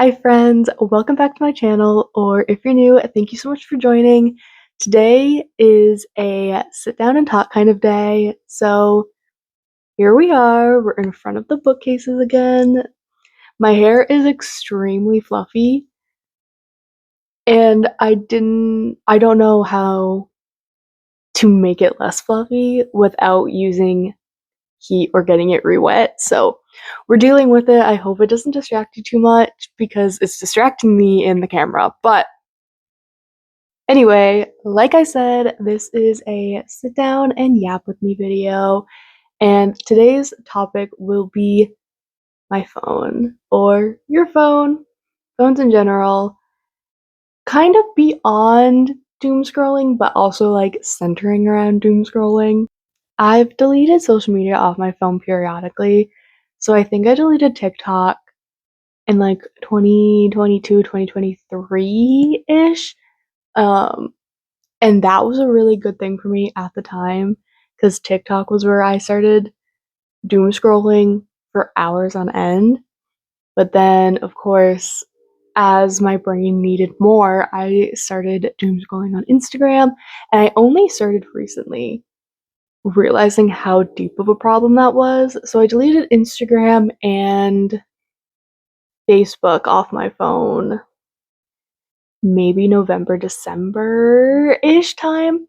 Hi friends, welcome back to my channel, or if you're new, thank you so much for joining. Today is a sit down and talk kind of day, so here we are, we're in front of the bookcases again. My hair is extremely fluffy, and I don't know how to make it less fluffy without using heat or getting it re-wet, so we're dealing with it. I hope it doesn't distract you too much because it's distracting me in the camera, but anyway, like I said, this is a sit down and yap with me video, and today's topic will be my phone, or your phone, phones in general, kind of beyond doom scrolling, but also like centering around doom scrolling. I've deleted social media off my phone periodically, so I think I deleted TikTok in like 2022, 2023-ish. And that was a really good thing for me at the time because TikTok was where I started doom scrolling for hours on end. But then, of course, as my brain needed more, I started doom scrolling on Instagram. And I only started recently realizing how deep of a problem that was. So I deleted Instagram and Facebook off my phone maybe November, December-ish time.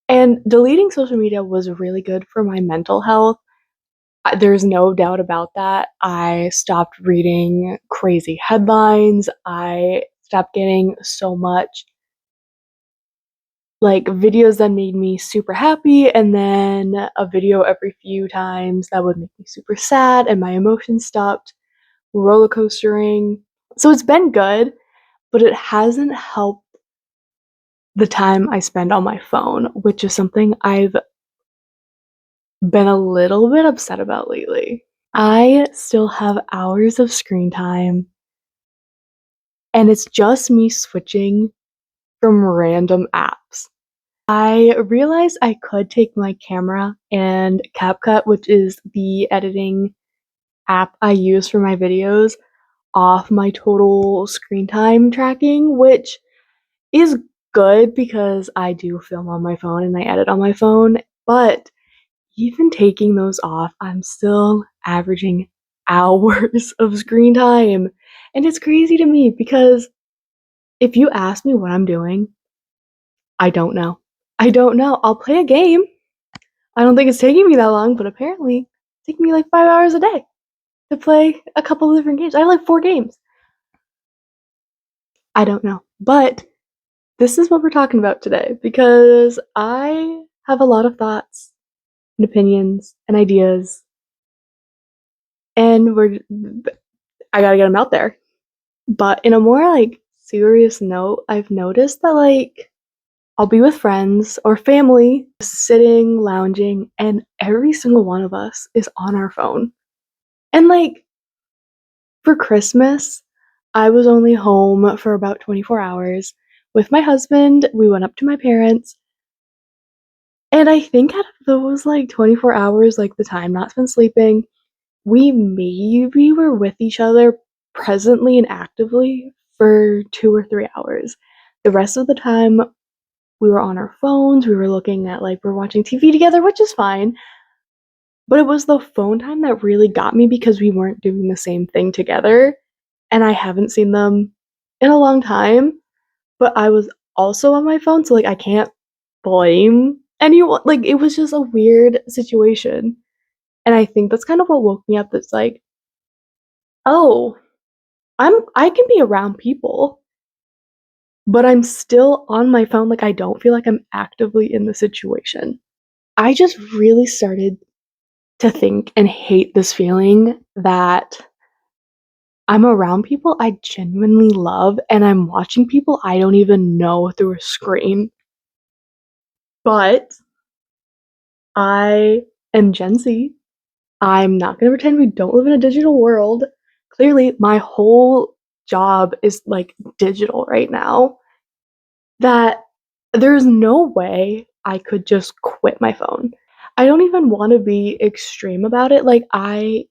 And deleting social media was really good for my mental health. There's no doubt about that. I stopped reading crazy headlines. I stopped getting so much like videos that made me super happy, and then a video every few times that would make me super sad, and my emotions stopped roller coastering. So it's been good, but it hasn't helped the time I spend on my phone, which is something I've been a little bit upset about lately. I still have hours of screen time, and it's just me switching from random apps. I realized I could take my camera and CapCut, which is the editing app I use for my videos, off my total screen time tracking, which is good because I do film on my phone and I edit on my phone, but even taking those off, I'm still averaging hours of screen time. And it's crazy to me because if you ask me what I'm doing, I don't know. I don't know. I'll play a game. I don't think it's taking me that long, but apparently it's taking me like 5 hours a day to play a couple of different games. I have like 4 games. I don't know. But this is what we're talking about today because I have a lot of thoughts and opinions and ideas, and I gotta get them out there. But in a more like serious note, I've noticed that like I'll be with friends or family, sitting, lounging, and every single one of us is on our phone. And like for Christmas, I was only home for about 24 hours. With my husband, we went up to my parents. And I think out of those like 24 hours, like the time not spent sleeping, we maybe were with each other presently and actively for 2 or 3 hours. The rest of the time, we were on our phones, we were looking at like, we're watching TV together, which is fine. But it was the phone time that really got me because we weren't doing the same thing together. And I haven't seen them in a long time. But I was also on my phone, so like, I can't blame anyone. Like, it was just a weird situation. And I think that's kind of what woke me up. That's like, oh, I can be around people, but I'm still on my phone. Like, I don't feel like I'm actively in the situation. I just really started to think and hate this feeling that I'm around people I genuinely love and I'm watching people I don't even know through a screen. But I am Gen Z. I'm not gonna pretend we don't live in a digital world. Clearly, my whole job is like digital right now. That there's no way I could just quit my phone. I don't even wanna be extreme about it, like,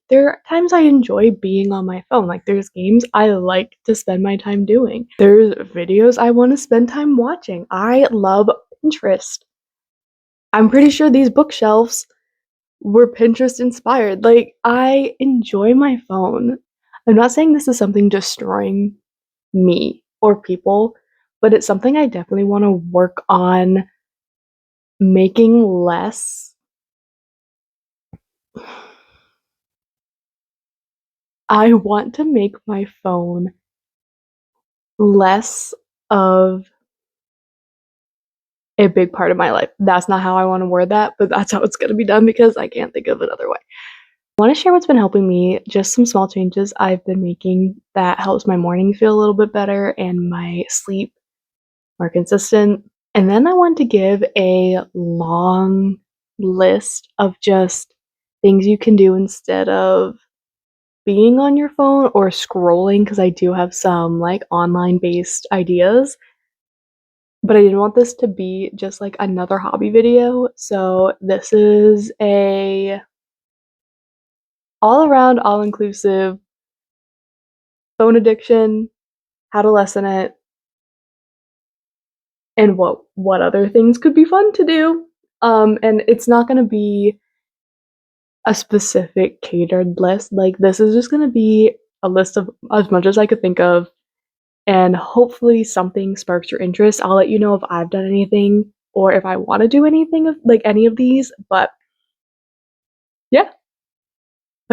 there are times I enjoy being on my phone, like, there's games I like to spend my time doing. There's videos I wanna spend time watching. I love Pinterest. I'm pretty sure these bookshelves were Pinterest inspired. Like, I enjoy my phone. I'm not saying this is something destroying me or people, but it's something I definitely wanna work on making less. I want to make my phone less of a big part of my life. That's not how I wanna word that, but that's how it's gonna be done because I can't think of another way. I wanna share what's been helping me, just some small changes I've been making that helps my morning feel a little bit better and my sleep more consistent. And then I want to give a long list of just things you can do instead of being on your phone or scrolling, because I do have some like online based ideas. But I didn't want this to be just like another hobby video. So this is a all around, all inclusive phone addiction, how to lessen it, and what other things could be fun to do. And it's not gonna be a specific catered list. Like this is just gonna be a list of as much as I could think of, and hopefully something sparks your interest. I'll let you know if I've done anything or if I want to do anything of like any of these. But yeah,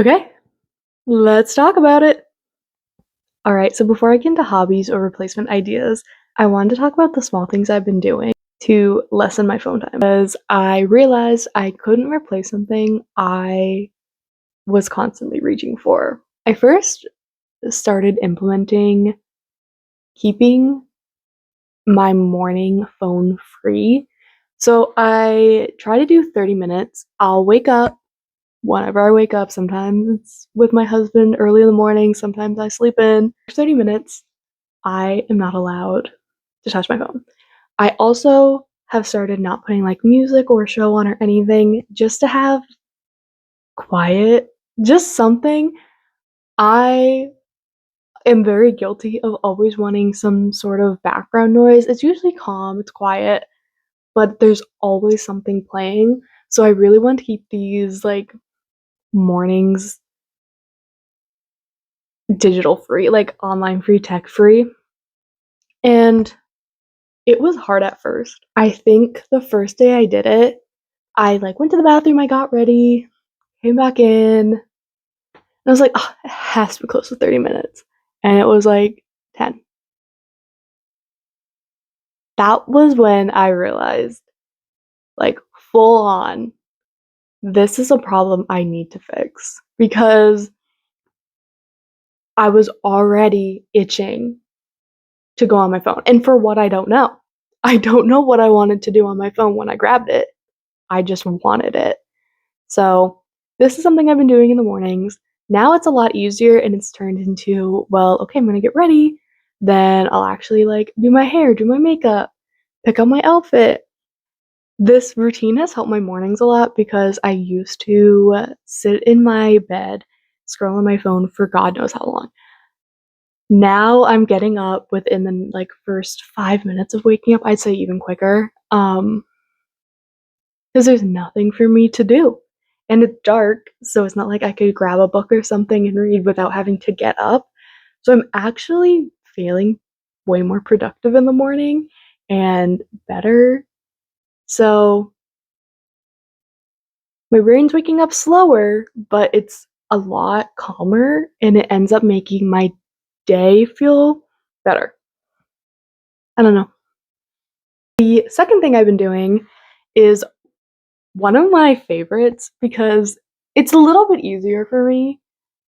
okay, let's talk about it. All right, so before I get into hobbies or replacement ideas, I wanted to talk about the small things I've been doing to lessen my phone time because I realized I couldn't replace something I was constantly reaching for. I first started implementing keeping my morning phone free. So I try to do 30 minutes. I'll wake up whenever I wake up. Sometimes it's with my husband early in the morning, sometimes I sleep in. For 30 minutes, I am not allowed to touch my phone. I also have started not putting like music or a show on or anything just to have quiet, just something. I am very guilty of always wanting some sort of background noise. It's usually calm, it's quiet, but there's always something playing. So I really want to keep these like mornings digital free, like online free, tech free. And it was hard at first. I think the first day I did it, I like went to the bathroom, I got ready, came back in, and I was like, oh, it has to be close to 30 minutes. And it was like 10. That was when I realized, like, full on, this is a problem I need to fix because I was already itching to go on my phone. And for what I don't know. I don't know what I wanted to do on my phone when I grabbed it. I just wanted it. So, this is something I've been doing in the mornings. Now it's a lot easier and it's turned into, well, okay, I'm gonna get ready. Then I'll actually like do my hair, do my makeup, pick out my outfit. This routine has helped my mornings a lot because I used to sit in my bed, scroll on my phone for God knows how long. Now I'm getting up within the like first 5 minutes of waking up. I'd say even quicker. Because there's nothing for me to do. And it's dark, so it's not like I could grab a book or something and read without having to get up. So I'm actually feeling way more productive in the morning and better. So my brain's waking up slower, but it's a lot calmer and it ends up making my day feel better. I don't know. The second thing I've been doing is one of my favorites because it's a little bit easier for me.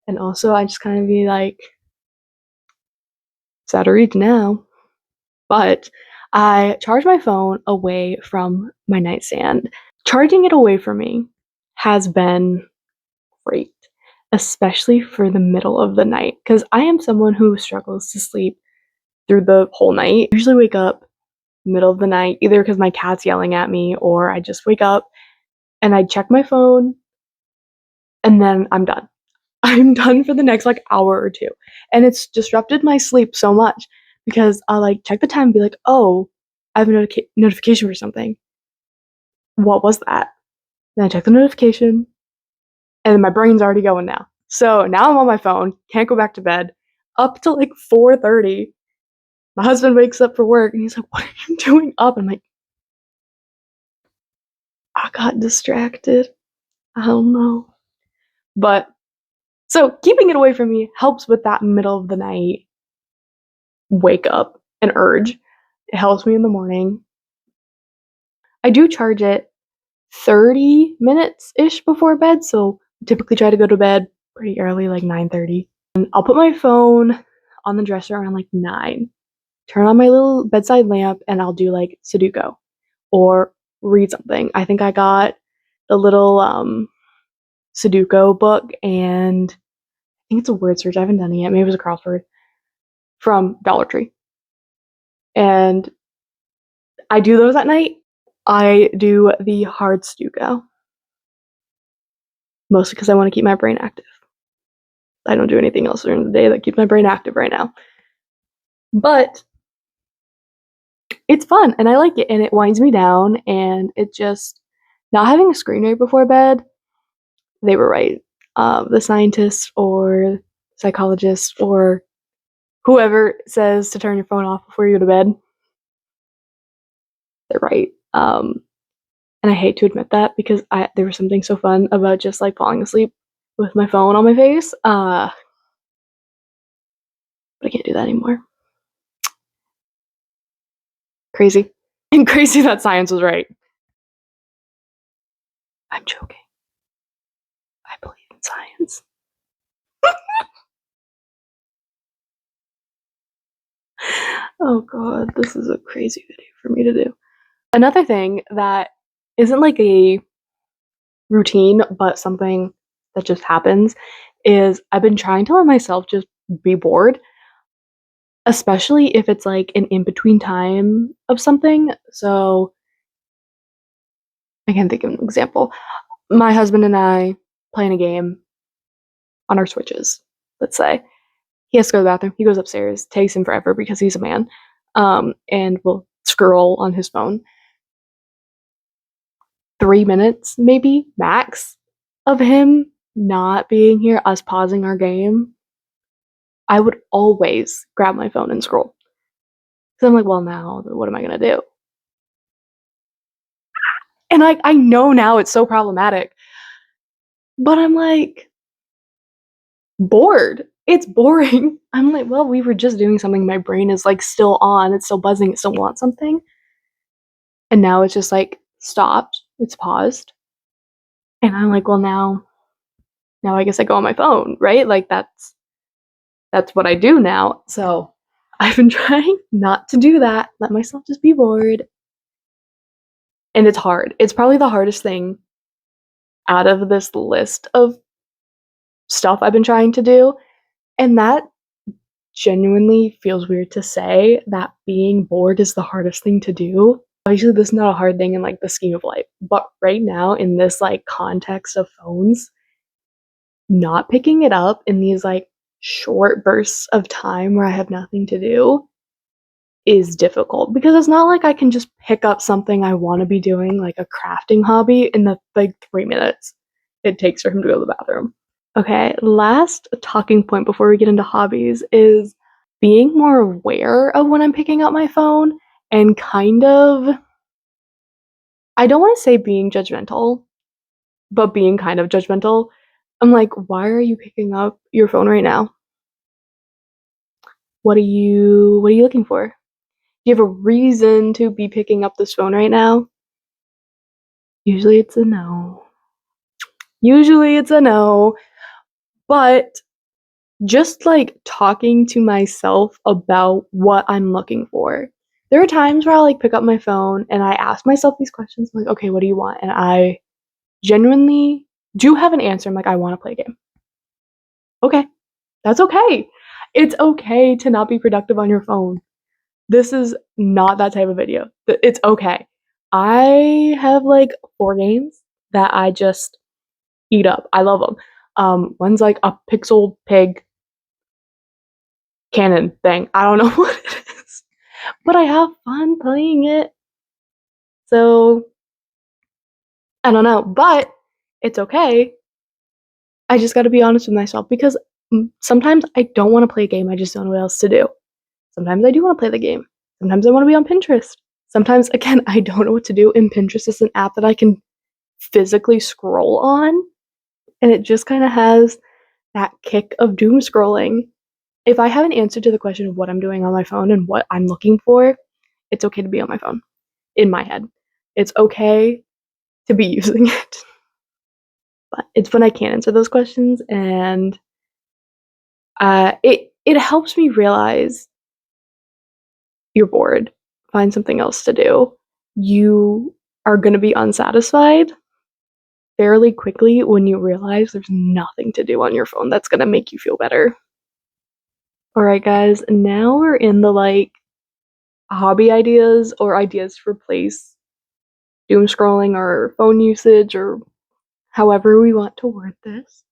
And also, I just kind of be like, it's out of reach now. But I charge my phone away from my nightstand. Charging it away from me has been great, especially for the middle of the night, because I am someone who struggles to sleep through the whole night. I usually wake up middle of the night, either because my cat's yelling at me or I just wake up and I'd check my phone, and then I'm done. I'm done for the next like hour or two. And it's disrupted my sleep so much because I'll like check the time and be like, oh, I have a notification for something. What was that? Then I check the notification, and then my brain's already going now. So now I'm on my phone, can't go back to bed, up till like 4:30. My husband wakes up for work and he's like, what are you doing up? I'm like, I got distracted. I don't know. But so keeping it away from me helps with that middle of the night wake up and urge. It helps me in the morning. I do charge it 30 minutes ish before bed, so I typically try to go to bed pretty early, like 9:30. And I'll put my phone on the dresser around like 9. Turn on my little bedside lamp and I'll do like Sudoku or read something. I think I got the little Sudoku book, and I think it's a word search. I haven't done it yet. Maybe it was a crossword from Dollar Tree. And I do those at night. I do the hard Sudoku, mostly because I want to keep my brain active. I don't do anything else during the day that keeps my brain active right now. But it's fun, and I like it, and it winds me down, and it just, not having a screen right before bed, they were right. The scientists or psychologists or whoever says to turn your phone off before you go to bed, they're right. And I hate to admit that because there was something so fun about just like falling asleep with my phone on my face. But I can't do that anymore. Crazy. And crazy that science was right. I'm joking. I believe in science. Oh god, this is a crazy video for me to do. Another thing that isn't like a routine, but something that just happens is I've been trying to let myself just be bored, especially if it's like an in between time of something. So I can't think of an example. My husband and I playing a game on our Switches, let's say. He has to go to the bathroom. He goes upstairs. Takes him forever because he's a man. And will scroll on his phone. 3 minutes, maybe, max, of him not being here, us pausing our game, I would always grab my phone and scroll. So I'm like, well, now, what am I going to do? And I know now it's so problematic, but I'm like, bored. It's boring. I'm like, well, we were just doing something. My brain is like still on. It's still buzzing. It still wants something. And now it's just like stopped. It's paused. And I'm like, well, now I guess I go on my phone, right? Like that's what I do now. So I've been trying not to do that. Let myself just be bored. And it's hard. It's probably the hardest thing out of this list of stuff I've been trying to do. And that genuinely feels weird to say, that being bored is the hardest thing to do. Obviously, this is not a hard thing in like the scheme of life, but right now in this like context of phones, not picking it up in these like short bursts of time where I have nothing to do is difficult, because it's not like I can just pick up something I want to be doing, like a crafting hobby, in the like 3 minutes it takes for him to go to the bathroom. Okay, last talking point before we get into hobbies is being more aware of when I'm picking up my phone, and kind of, I don't want to say being judgmental, but being kind of judgmental. I'm like, why are you picking up your phone right now? What are you looking for? Do you have a reason to be picking up this phone right now? Usually it's a no. Usually it's a no. But just like talking to myself about what I'm looking for. There are times where I'll like pick up my phone and I ask myself these questions, like, okay, what do you want? And I genuinely do have an answer. I'm like, I want to play a game. Okay, that's okay. It's okay to not be productive on your phone. This is not that type of video. It's okay. I have like 4 games that I just eat up. I love them. One's like a pixel pig cannon thing. I don't know what it is, but I have fun playing it. So I don't know, but it's okay. I just got to be honest with myself because sometimes I don't want to play a game. I just don't know what else to do. Sometimes I do want to play the game. Sometimes I want to be on Pinterest. Sometimes, again, I don't know what to do. And Pinterest is an app that I can physically scroll on. And it just kind of has that kick of doom scrolling. If I have an answer to the question of what I'm doing on my phone and what I'm looking for, it's okay to be on my phone. In my head, it's okay to be using it. But it's when I can't answer those questions, and it helps me realize you're bored. Find something else to do. You are going to be unsatisfied fairly quickly when you realize there's nothing to do on your phone that's going to make you feel better. All right, guys, now we're in the like hobby ideas or ideas to replace doom scrolling or phone usage or however we want to word this.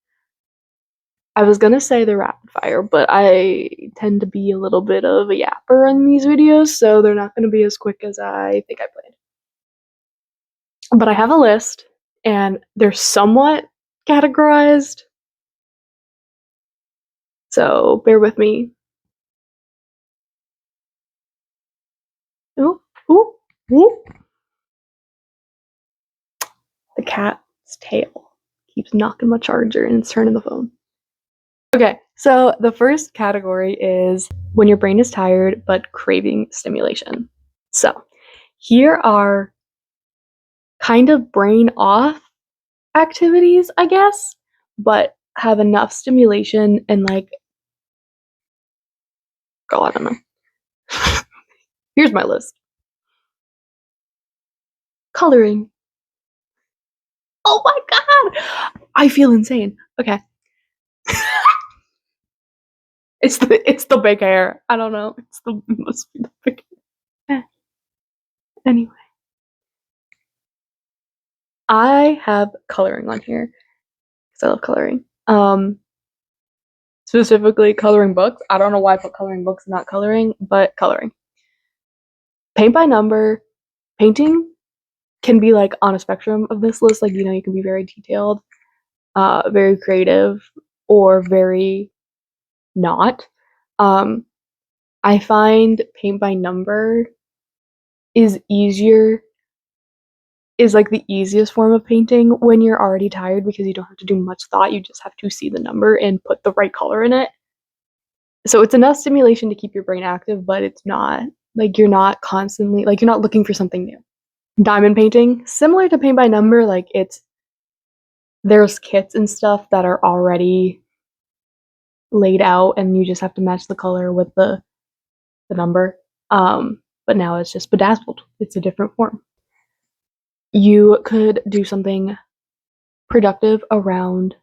I was gonna say the rapid fire, but I tend to be a little bit of a yapper in these videos, so they're not gonna be as quick as I think I played. But I have a list, and they're somewhat categorized, so bear with me. Ooh, ooh, ooh. The cat's tail keeps knocking my charger and it's turning the phone. Okay, so the first category is when your brain is tired but craving stimulation. So here are kind of brain off activities, I guess, but have enough stimulation and like, oh, I don't know. Here's my list. Coloring. Oh my god! I feel insane. Okay. It's the big hair. I don't know. It must be the big hair. Anyway. I have coloring on here. Because I love coloring. Specifically coloring books. I don't know why I put coloring books, not coloring, but coloring. Paint by number. Painting can be like on a spectrum of this list. Like, you can be very detailed, very creative, or very not. I find paint by number is like the easiest form of painting when you're already tired because you don't have to do much thought. You just have to see the number and put the right color in it. So it's enough stimulation to keep your brain active, but it's not like you're not constantly like you're not looking for something new. Diamond painting, similar to paint by number, like there's kits and stuff that are already laid out and you just have to match the color with the number. But now it's just bedazzled. It's a different form. You could do something productive around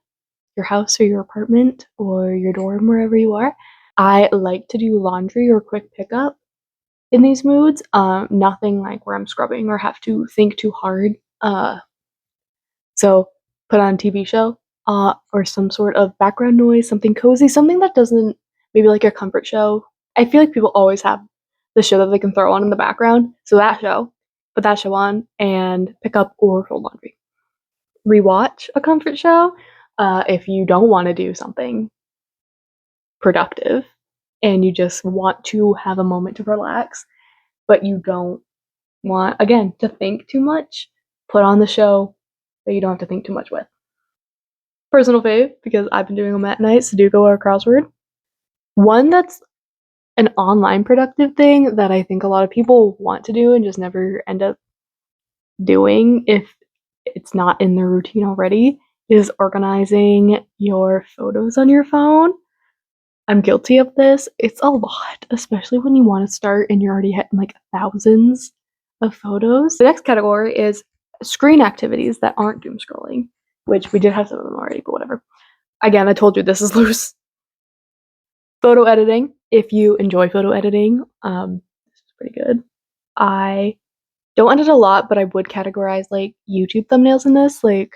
your house or your apartment or your dorm, wherever you are. I like to do laundry or quick pickup in these moods. Nothing like where I'm scrubbing or have to think too hard. So put on a TV show or some sort of background noise, something cozy, something that doesn't, maybe like your comfort show. I feel like people always have the show that they can throw on in the background. So put that show on and pick up or fold laundry. Rewatch a comfort show if you don't want to do something productive and you just want to have a moment to relax, but you don't want, again, to think too much. Put on the show that you don't have to think too much with. Personal fave, because I've been doing them at night, Sudoku or crossword. One that's an online productive thing that I think a lot of people want to do and just never end up doing if it's not in their routine already is organizing your photos on your phone. I'm guilty of this. It's a lot, especially when you want to start and you're already hitting like thousands of photos. The next category is screen activities that aren't doom scrolling, which we did have some of them already, but whatever. Again, I told you this is loose. Photo editing. If you enjoy photo editing, this is pretty good. I Don't edit a lot, but I would categorize like YouTube thumbnails in this, like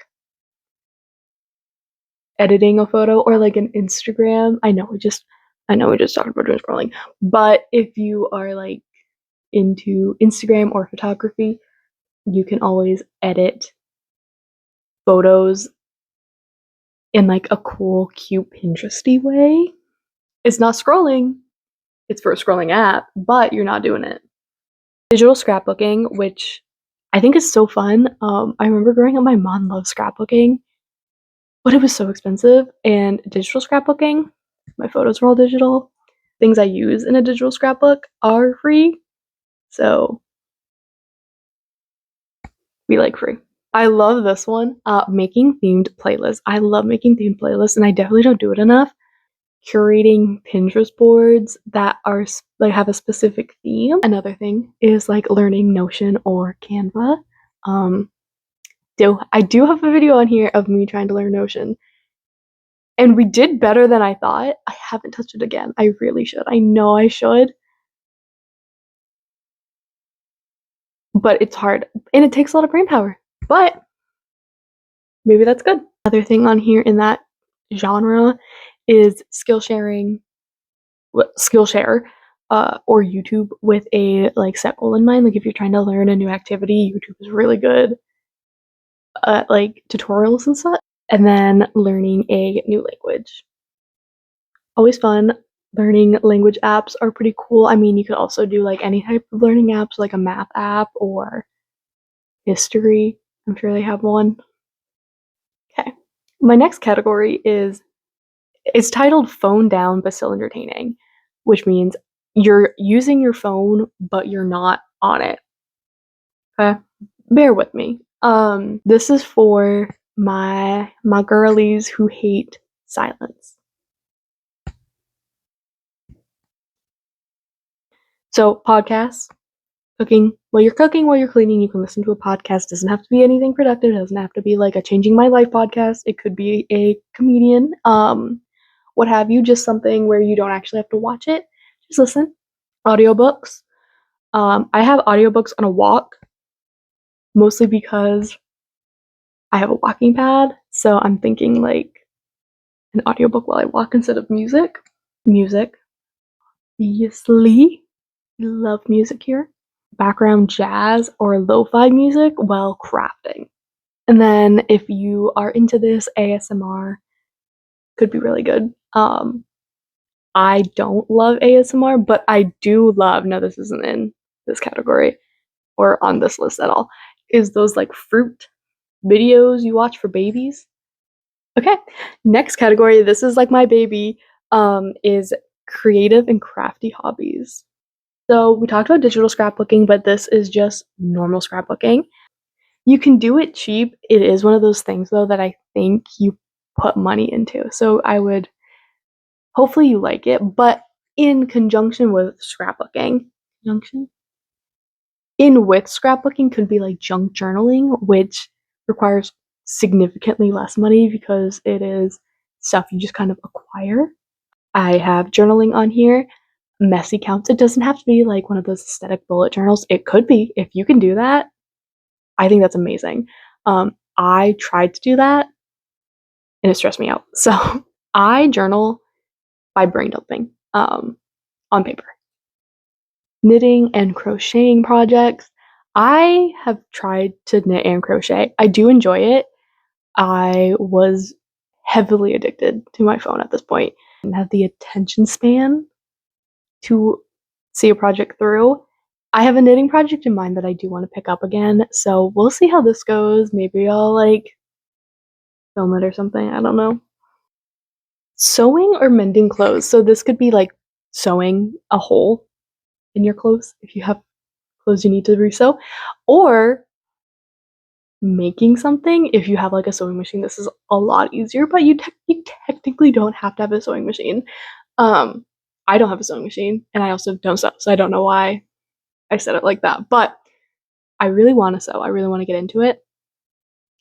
editing a photo or like an Instagram. I know we just talked about doomscrolling, but if you are like into Instagram or photography, you can always edit photos in like a cool, cute Pinteresty way. It's not scrolling. It's for a scrolling app, but you're not doing it. Digital scrapbooking, which I think is so fun. I remember growing up, my mom loved scrapbooking, but it was so expensive. And digital scrapbooking, my photos were all digital. Things I use in a digital scrapbook are free, so we like free. I love this one. Making themed playlists. I love making themed playlists, and I definitely don't do it enough. Curating Pinterest boards that are like have a specific theme. Another thing is like learning Notion or Canva. I do have a video on here of me trying to learn Notion, and we did better than I thought. I haven't touched it again. I really should. I know I should, but it's hard and it takes a lot of brain power. But maybe that's good. Another thing on here in that genre is Skillshare, or YouTube with a like set goal in mind. Like if you're trying to learn a new activity, YouTube is really good at like tutorials and such. And then learning a new language. Always fun. Learning language apps are pretty cool. I mean, you could also do like any type of learning apps, like a math app or history. I'm sure they have one. Okay. My next category it's titled phone down but still entertaining, which means you're using your phone but you're not on it. Okay? Bear with me. This is for my girlies who hate silence. So podcasts, while you're cooking, while you're cleaning, you can listen to a podcast. It doesn't have to be anything productive. It doesn't have to be like a changing my life podcast. It could be a comedian, what have you, just something where you don't actually have to watch it. Just listen. Audiobooks. I have audiobooks on a walk, mostly because I have a walking pad. So I'm thinking like an audiobook while I walk instead of music. Music. Obviously. Love music here. Background jazz or lo-fi music while crafting. And then if you are into this, ASMR could be really good. I don't love ASMR, but I do love, no, this isn't in this category or on this list at all, is those like fruit videos you watch for babies. Okay, next category, this is like my baby, is creative and crafty hobbies. So we talked about digital scrapbooking, but this is just normal scrapbooking. You can do it cheap. It is one of those things though that I think you put money into. So I would hopefully you like it, but in conjunction with scrapbooking, scrapbooking could be like junk journaling, which requires significantly less money because it is stuff you just kind of acquire. I have journaling on here. Messy counts. It doesn't have to be like one of those aesthetic bullet journals. It could be. If you can do that, I think that's amazing. I tried to do that and it stressed me out. So I journal by brain dumping on paper. Knitting and crocheting projects. I have tried to knit and crochet. I do enjoy it. I was heavily addicted to my phone at this point and have the attention span to see a project through. I have a knitting project in mind that I do want to pick up again, so we'll see how this goes. Maybe I'll like film it or something. I don't know. Sewing or mending clothes. So this could be like sewing a hole in your clothes if you have clothes you need to resew, or making something if you have like a sewing machine. This is a lot easier, but you technically don't have to have a sewing machine. I don't have a sewing machine, and I also don't sew, so I don't know why I said it like that. But I really want to sew. I really want to get into it.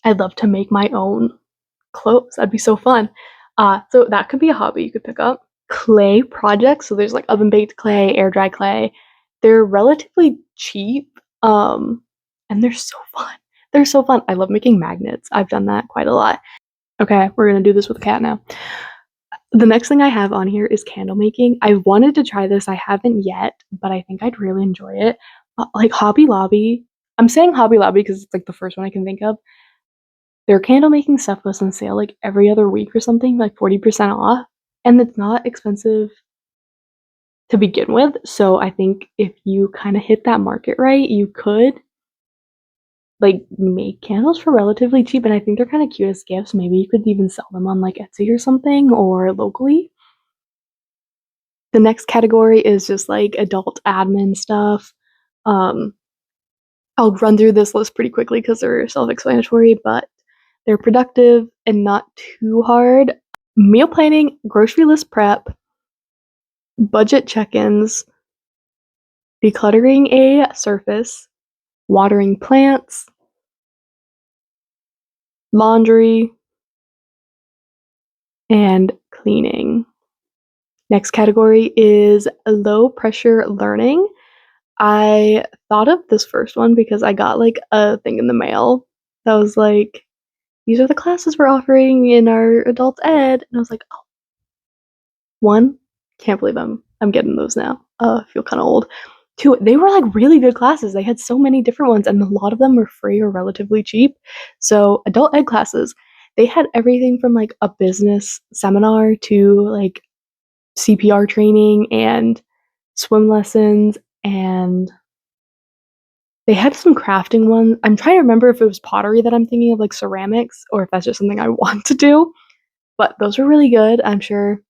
I'd love to make my own clothes. That'd be so fun. So that could be a hobby you could pick up. Clay projects. So there's like oven baked clay, air dry clay. They're relatively cheap. and they're so fun. They're so fun. I love making magnets. I've done that quite a lot. Okay, we're gonna do this with a cat now. The next thing I have on here is candle making. I wanted to try this. I haven't yet, but I think I'd really enjoy it. Like Hobby Lobby. I'm saying Hobby Lobby because it's like the first one I can think of. Their candle making stuff goes on sale like every other week or something, like 40% off. And it's not expensive to begin with. So I think if you kind of hit that market right, you could like make candles for relatively cheap. And I think they're kind of cute as gifts. Maybe you could even sell them on like Etsy or something or locally. The next category is just like adult admin stuff. Um, I'll run through this list pretty quickly because they're self explanatory, but they're productive and not too hard. Meal planning, grocery list prep, budget check ins, decluttering a surface, watering plants, laundry, and cleaning. Next category is low pressure learning. I thought of this first one because I got like a thing in the mail that was like, these are the classes we're offering in our adult ed. And I was like, oh, one, can't believe I'm getting those now. I feel kind of old. Two, they were like really good classes. They had so many different ones, and a lot of them were free or relatively cheap. So adult ed classes, they had everything from like a business seminar to like CPR training and swim lessons, and they had some crafting ones. I'm trying to remember if it was pottery that I'm thinking of, like ceramics, or if that's just something I want to do. But those were really good. I'm sure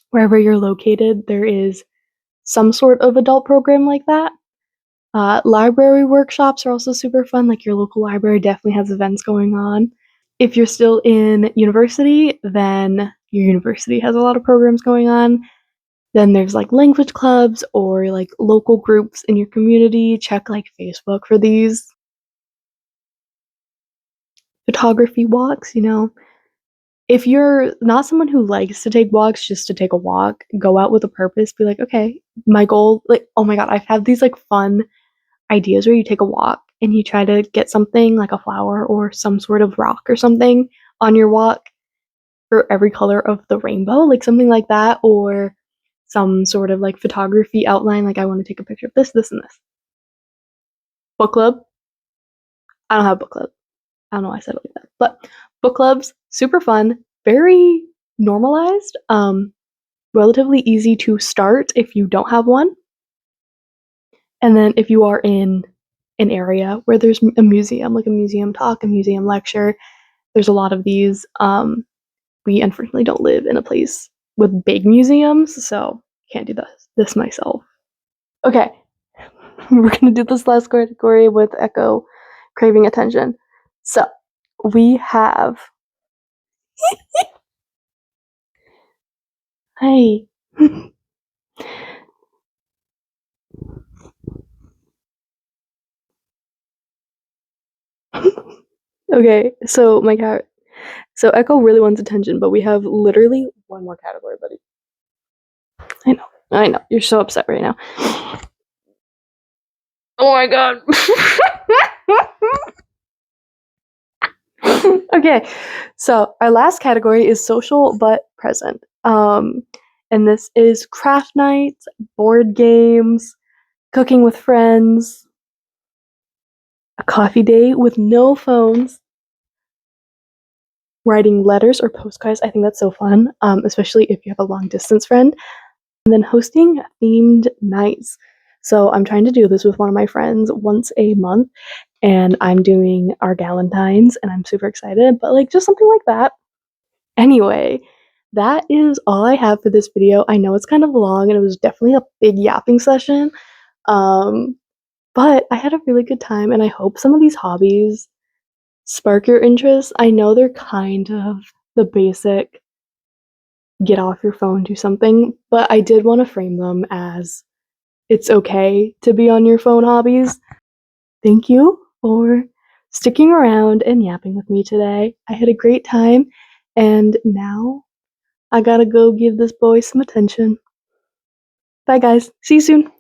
wherever you're located, there is some sort of adult program like that. Library workshops are also super fun. Like your local library definitely has events going on. If you're still in university, then your university has a lot of programs going on. Then there's like language clubs or like local groups in your community. Check like Facebook for these. Photography walks, if you're not someone who likes to take walks just to take a walk, go out with a purpose. Be like, okay, my goal, like, oh my God, I've had these like fun ideas where you take a walk and you try to get something like a flower or some sort of rock or something on your walk for every color of the rainbow, like something like that, or some sort of like photography outline, like I want to take a picture of this, this, and this. Book club. I don't have a book club. I don't know why I said it like that. But book clubs, super fun, very normalized, relatively easy to start if you don't have one. And then if you are in an area where there's a museum, like a museum talk, a museum lecture, there's a lot of these. We unfortunately don't live in a place with big museums, so can't do this myself. Okay, we're gonna do this last category with Echo craving attention. So we have Hi. Okay, so my cat. So Echo really wants attention, but we have literally one more category, buddy. I know. You're so upset right now. Oh my god. Okay, so our last category is social but present. And this is craft nights, board games, cooking with friends, a coffee date with no phones, writing letters or postcards. I think that's so fun, especially if you have a long distance friend. And then hosting themed nights. So I'm trying to do this with one of my friends once a month, and I'm doing our Galentine's, and I'm super excited, but like just something like that. Anyway, that is all I have for this video. I know it's kind of long, and it was definitely a big yapping session, um, but I had a really good time, and I hope some of these hobbies spark your interest. I know they're kind of the basic get off your phone, do something, but I did want to frame them as it's okay to be on your phone hobbies. Thank you for sticking around and yapping with me today. I had a great time, and now I gotta go give this boy some attention. Bye, guys. See you soon.